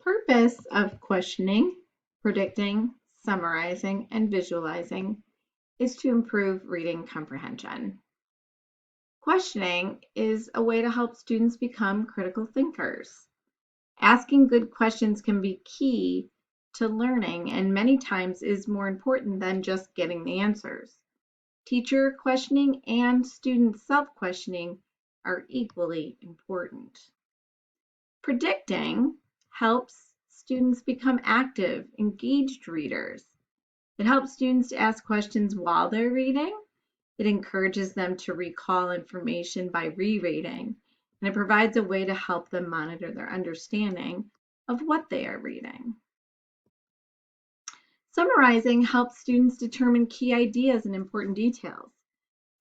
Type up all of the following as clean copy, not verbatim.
Purpose of questioning, predicting, summarizing, and visualizing is to improve reading comprehension. Questioning is a way to help students become critical thinkers. Asking good questions can be key to learning and many times is more important than just getting the answers. Teacher questioning and student self-questioning are equally important. Predicting helps students become active, engaged readers. It helps students to ask questions while they're reading. It encourages them to recall information by rereading, and it provides a way to help them monitor their understanding of what they are reading. Summarizing helps students determine key ideas and important details.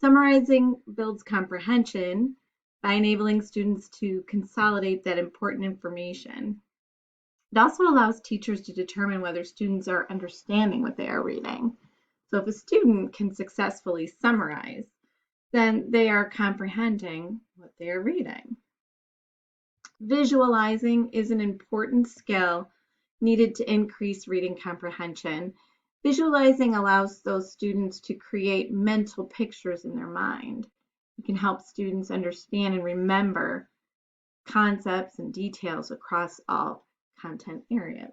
Summarizing builds comprehension by enabling students to consolidate that important information. It also allows teachers to determine whether students are understanding what they are reading. So if a student can successfully summarize, then they are comprehending what they are reading. Visualizing is an important skill needed to increase reading comprehension. Visualizing allows those students to create mental pictures in their mind. It can help students understand and remember concepts and details across all content areas.